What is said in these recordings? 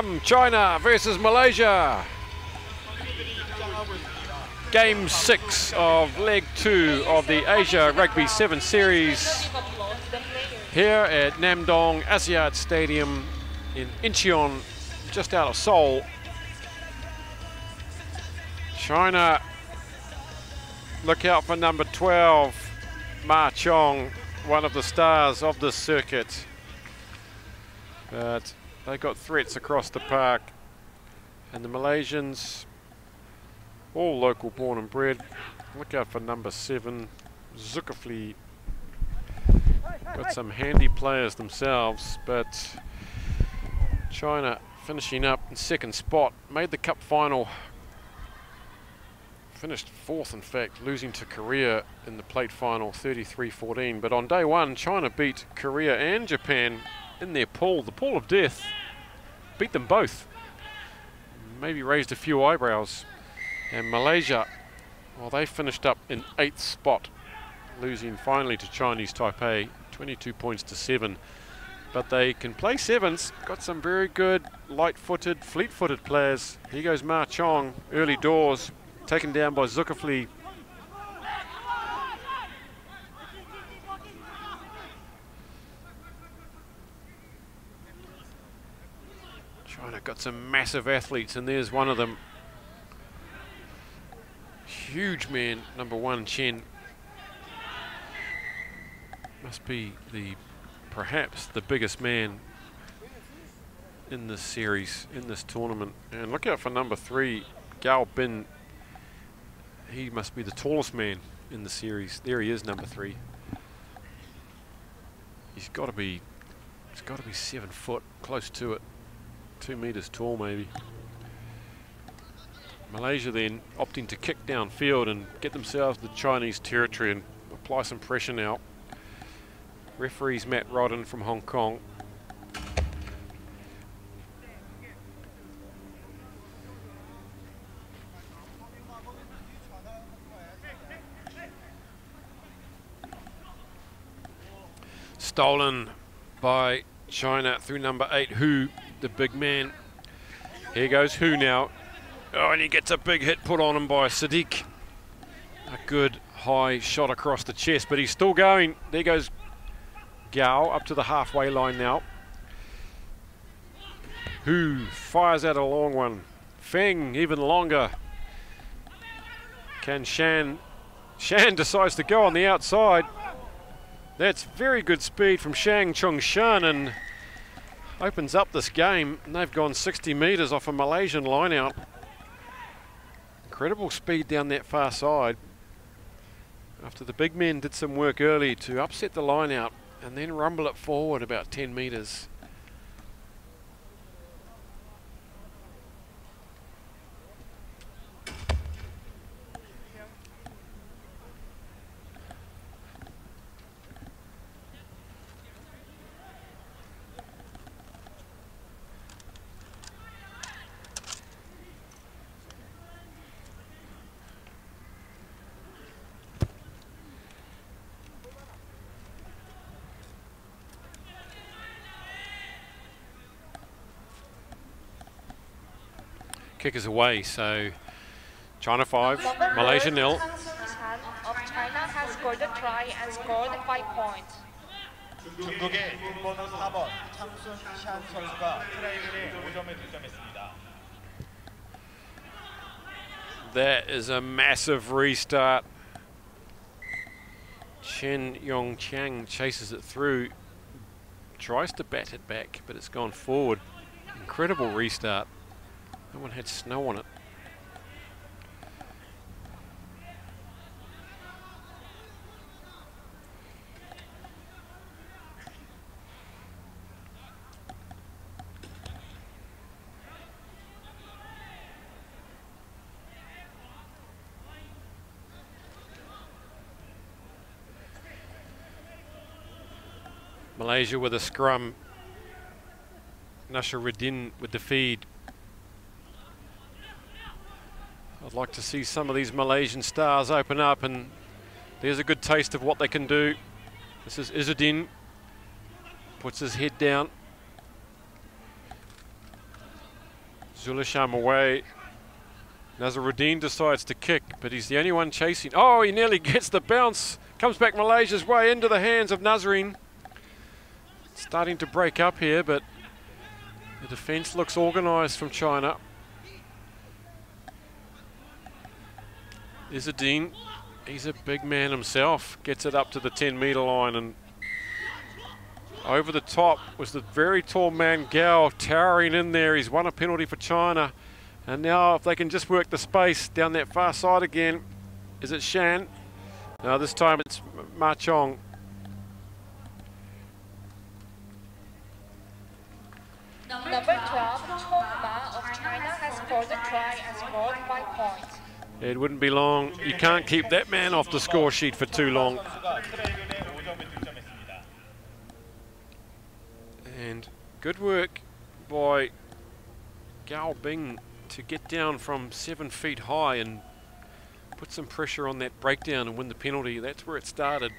scrum. China versus Malaysia. Game 6 of leg 2 of the Asia Rugby 7 Series here at Namdong Asiad Stadium in Incheon, just out of Seoul. China, look out for number 12, Ma Chong, one of the stars of this circuit. But they got threats across the park, and the Malaysians, all local born and bred. Look out for number 7, Zulkifli. Got some handy players themselves, but China finishing up in second spot, made the cup final, finished fourth in fact, losing to Korea in the plate final 33-14. But on day one, China beat Korea and Japan in their pool, the pool of death, beat them both. Maybe raised a few eyebrows. And Malaysia, well, they finished up in 8th spot, losing finally to Chinese Taipei, 22 points to 7. But they can play sevens, got some very good light-footed, fleet-footed players. Here goes Ma Chong, early doors, taken down by Zulkifli. China got some massive athletes, and there's one of them. Huge man, number 1, Chen. Must be perhaps the biggest man in this series, in this tournament. And look out for number 3, Gao Bin. He must be the tallest man in the series. There he is, number 3. He's got to be 7 foot, close to it, 2 meters tall maybe. Malaysia then opting to kick downfield and get themselves the Chinese territory and apply some pressure now. Referee's Matt Rodden from Hong Kong. Stolen by China through number 8, Hu, the big man. Here goes Hu now. Oh, and he gets a big hit put on him by Sadiq. A good high shot across the chest, but he's still going. There goes Gao up to the halfway line now. Hu fires out a long one. Feng even longer. Can Shan decides to go on the outside. That's very good speed from Shang Chung Shan and opens up this game. And they've gone 60 meters off a Malaysian line out. Incredible speed down that far side. After the big men did some work early to upset the line out and then rumble it forward about 10 meters. Kick is away, so China 5, Malaysia 0. Of China has scored a try and scored 5 points. 중국의 6번 4번 창순 샨 선수가 트라이블에 5점을 득점했습니다. That is a massive restart. Chen Yongchang chases it through, tries to bat it back, but it's gone forward. Incredible restart. No one had snow on it. Malaysia with a scrum. Nasharuddin with the feed. I'd like to see some of these Malaysian stars open up, and there's a good taste of what they can do. This is Izzuddin, puts his head down. Zulisham away. Nazaruddin decides to kick, but he's the only one chasing. Oh, he nearly gets the bounce. Comes back Malaysia's way into the hands of Nazarene. Starting to break up here, but the defence looks organised from China. Izzadeen, he's a big man himself. Gets it up to the 10-metre line, and over the top was the very tall man Gao towering in there. He's won a penalty for China. And now if they can just work the space down that far side again. Is it Shan? No, this time it's Ma Chong. Number 12, Chong Ma of China has scored a try and scored 5 points. It wouldn't be long. You can't keep that man off the score sheet for too long. And good work by Gao Bing to get down from 7 feet high and put some pressure on that breakdown and win the penalty. That's where it started.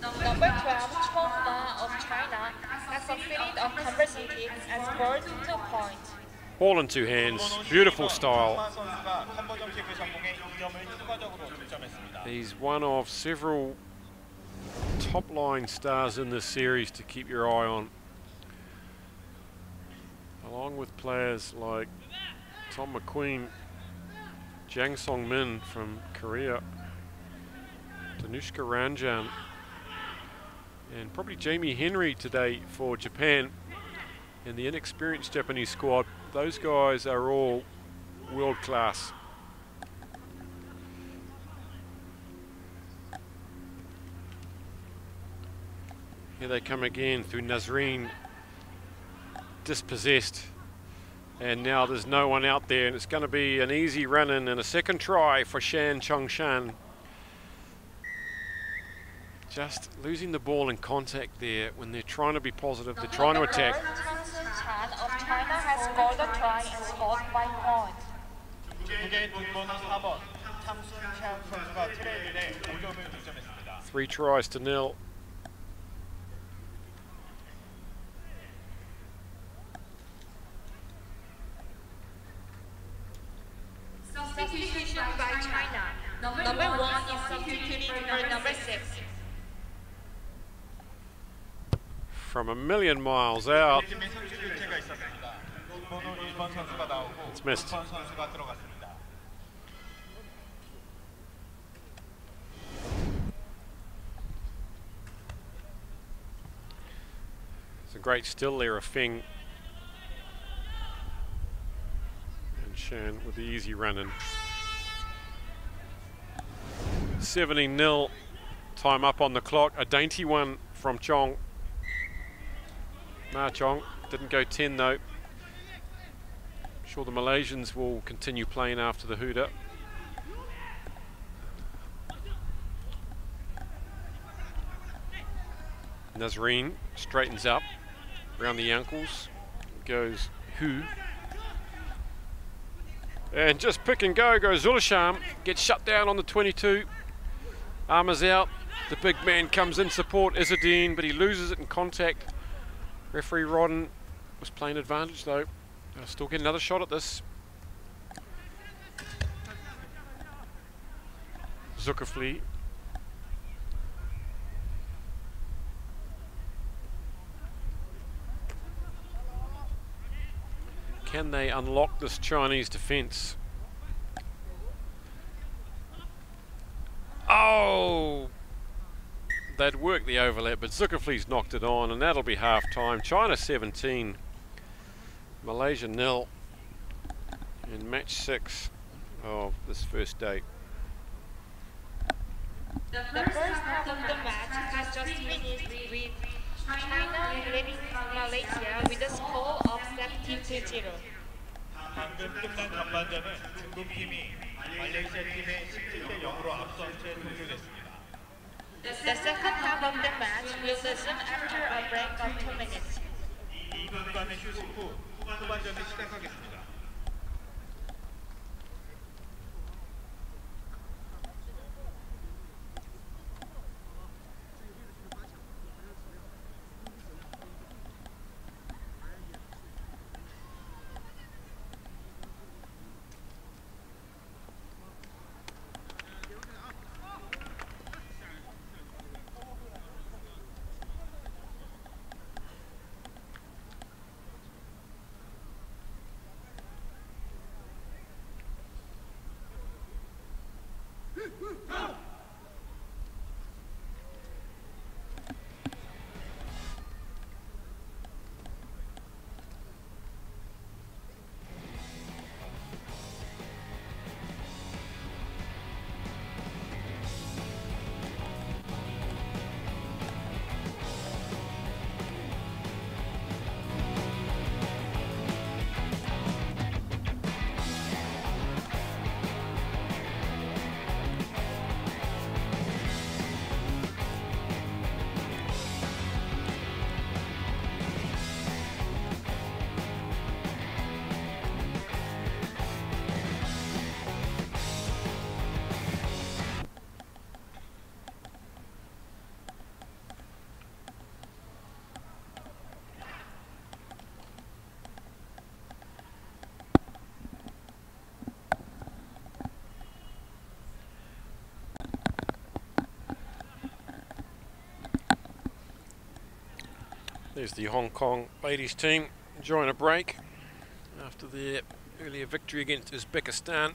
Number 12, Chong Ma of China has completed a conversion kick and scored 2 points. Ball in 2 hands. Beautiful style. He's one of several top-line stars in this series to keep your eye on, along with players like Tom McQueen, Jang Song Min from Korea, Danushka Ranjan, and probably Jamie Henry today for Japan. And the inexperienced Japanese squad, those guys are all world class. Here they come again through Nazreen, dispossessed, and now there's no one out there, and it's going to be an easy run-in and a second try for Shan Chongshan. Just losing the ball in contact there when they're trying to be positive, they're trying to attack. Chan of China has scored a try and scored 5 points. 중국의 뒷번호 4번 참순찬 선수가 트레이닝에 5점을 득점했습니다. 3 tries to 0. Substitution by China. Number 1 is substituting for number 6. From a million miles out. 팀의 선수 교체가 있었습니다. 뒷번호 1번 선수가 나오고 It's missed. 6번 선수가 들어갔습니다. It's a great still there of Feng. And Shan with the easy run-in. 17-0. Time up on the clock. A dainty one from Chong. Ma Chong didn't go 10 though. Sure the Malaysians will continue playing after the hooter. Nazreen straightens up around the ankles, goes Hu, and just pick and go goes Zulisham, gets shut down on the 22. Armours out, the big man comes in support Izzadeen, but he loses it in contact. Referee Rodden was playing advantage though. They'll still get another shot at this. Zulkifli. Can they unlock this Chinese defence? Oh! They'd work the overlap, but Zulkifli's knocked it on, and that'll be half time. China 17, Malaysia 0 in match 6 of this first day. The first half of the match has just finished with China leading Malaysia with a score of 17-0. 방금 끝난 전반전은 중국 팀이 말레이시아 팀의 17대 0으로 앞선 채 종료됐습니다. The second half of the match will resume after a break of 2 minutes. 2분간의 휴식 후 후반전을 시작하겠습니다. There's the Hong Kong ladies team enjoying a break after their earlier victory against Uzbekistan.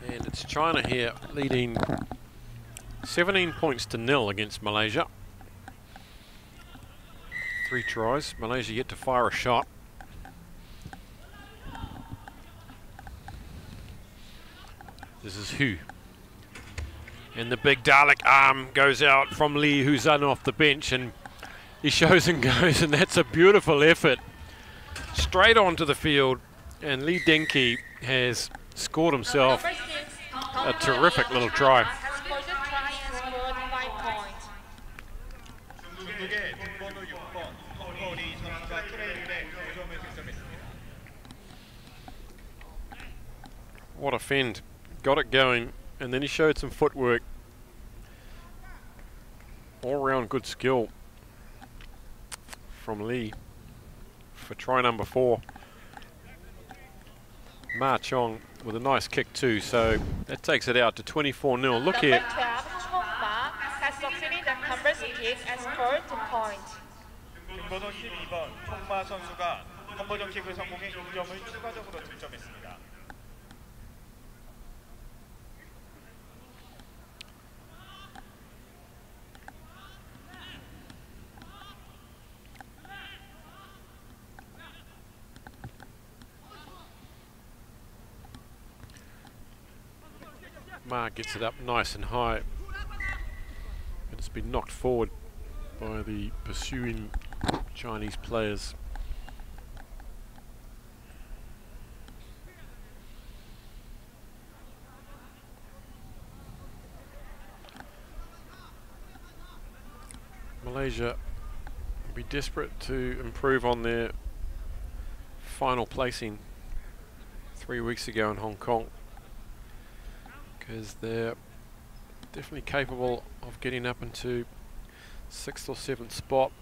And it's China here leading 17 points to 0 against Malaysia. 3 tries. Malaysia yet to fire a shot. This is Hu. And the big Dalek arm goes out from Lee Huzan off the bench, and he shows and goes, and that's a beautiful effort. Straight onto the field, and Lee Denki has scored himself a terrific little try. What a fend. Got it going, and then he showed some footwork. All round good skill from Lee for try number 4. Ma Chong with a nice kick too, so that takes it out to 24-0. Look here. Number 12, Chong Ma, has succeeded and converted kick and scored 2 points. 등번호 12번 총마 선수가 컨버전 킥을 성공해 2점을 추가적으로 득점했습니다. Ma gets it up nice and high, and it's been knocked forward by the pursuing Chinese players. Malaysia will be desperate to improve on their final placing 3 weeks ago in Hong Kong, because they're definitely capable of getting up into 6th or 7th spot.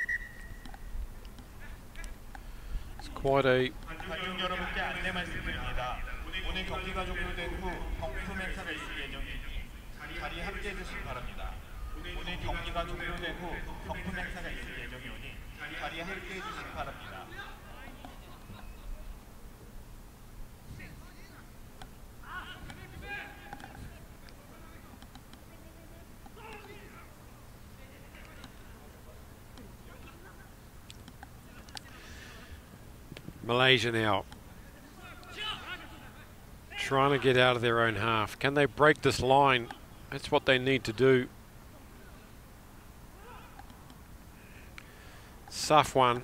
It's quite a 관중 여러분께 안내 말씀드립니다. 오늘 경기가 종료된 후 경품 행사가 있을 예정이니 자리에 함께해 주시기 바랍니다. 오늘 경기가 종료된 후 경품 행사가 있을 예정이오니 자리에 함께해 주시기 바랍니다. Malaysia now trying to get out of their own half. Can they break this line? That's what they need to do. Safwan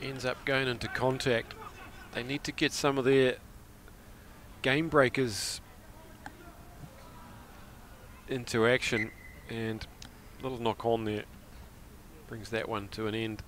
ends up going into contact. They need to get some of their game breakers into action, and a little knock on there brings that one to an end.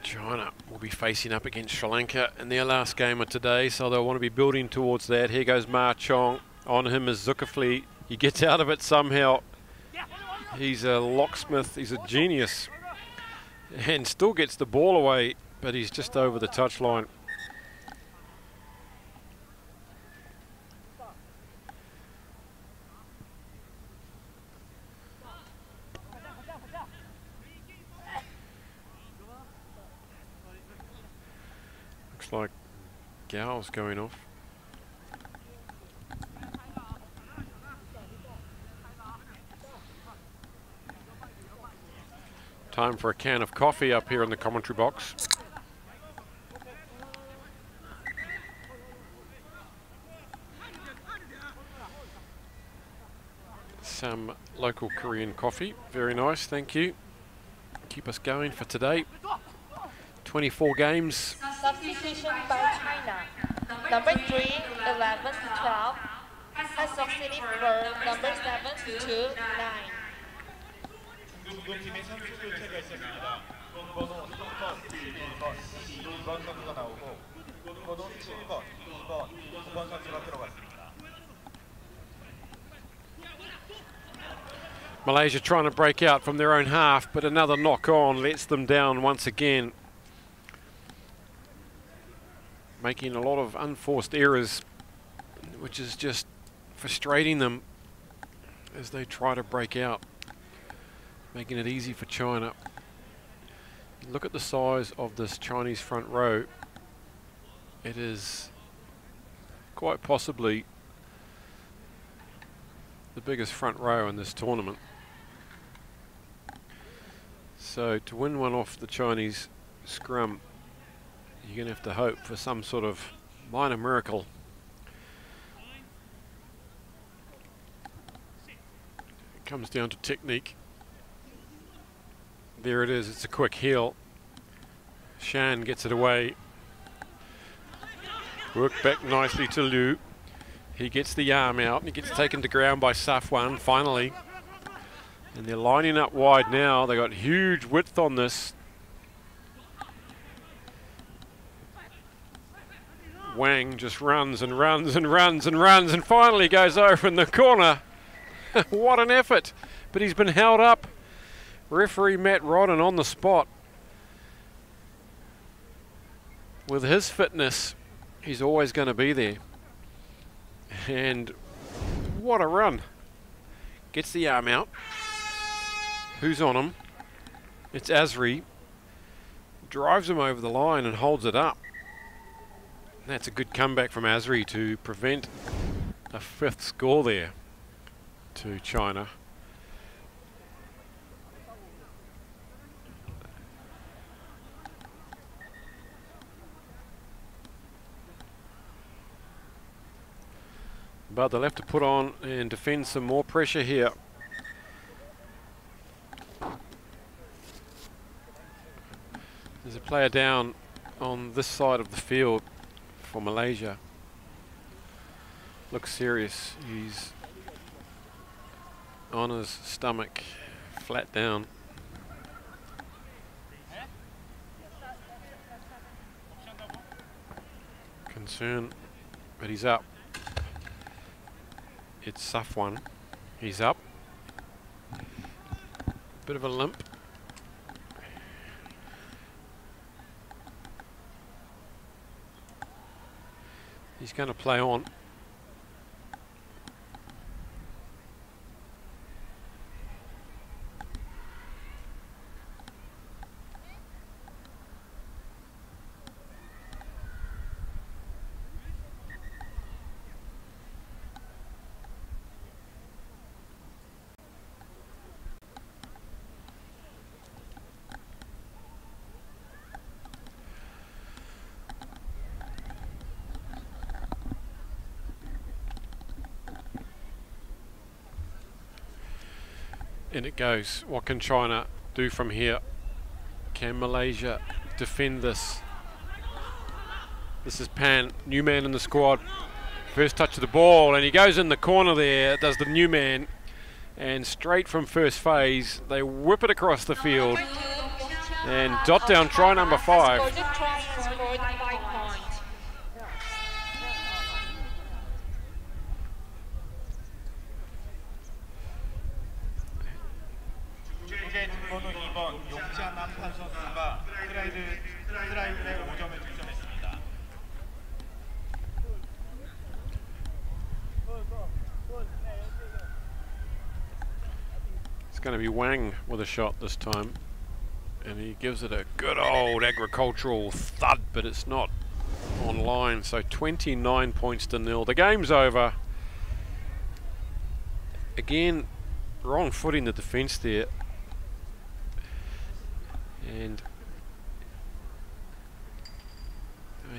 China will be facing up against Sri Lanka in their last game of today, so they'll want to be building towards that. Here goes Ma Chong. On him is Zulkifli. He gets out of it somehow. He's a locksmith. He's a genius. And still gets the ball away, but he's just over the touchline. Looks like Gao's going off. Time for a can of coffee up here in the commentary box. Some local Korean coffee. Very nice, thank you. Keep us going for today. 24 games. Substitution by China. Number 3, 11, 12 has succeeded for number 7 to 9. 중국팀의 선수 교체가 있었습니다. 번호 3번, 1번, 2번 선수가 나오고 번호 7번, 2번, 9번 선수가 들어갔습니다. Malaysia trying to break out from their own half, but another knock on lets them down once again. Making a lot of unforced errors, which is just frustrating them as they try to break out. Making it easy for China. Look at the size of this Chinese front row. It is quite possibly the biggest front row in this tournament. So to win one off the Chinese scrum, you're going to have to hope for some sort of minor miracle. It comes down to technique. There it is, it's a quick heel. Shan gets it away. Worked back nicely to Liu. He gets the arm out and he gets taken to ground by Safwan finally. And they're lining up wide now. They got huge width on this. Wang just runs and runs and runs and runs and finally goes over in the corner. What an effort. But he's been held up. Referee Matt Rodden on the spot. With his fitness, he's always going to be there. And what a run. Gets the arm out. Who's on him? It's Azri. Drives him over the line and holds it up. That's a good comeback from Azri to prevent a 5th score there to China. But they'll have to put on and defend some more pressure here. There's a player down on this side of the field for Malaysia. Looks serious. He's on his stomach, flat down. Concern, but he's up. It's Safwan. He's up. Bit of a limp. He's going to play on. In it goes. What can China do from here? Can Malaysia defend this? This is Pan, new man in the squad. First touch of the ball, and he goes in the corner there, does the new man. And straight from first phase, they whip it across the field. And dot down try number 5. Scored the try and scored 5 points. 중계 등번호 2번 용찬남판 선수가 트라이브에 5점을 득점했습니다. It's going to be Wang with a shot this time. And he gives it a good old agricultural thud, but it's not on line. So 29 points to 0. The game's over. Again, wrong foot in the defence there. And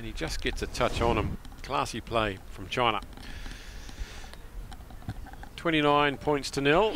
he just gets a touch on him. Classy play from China. 29 points to 0.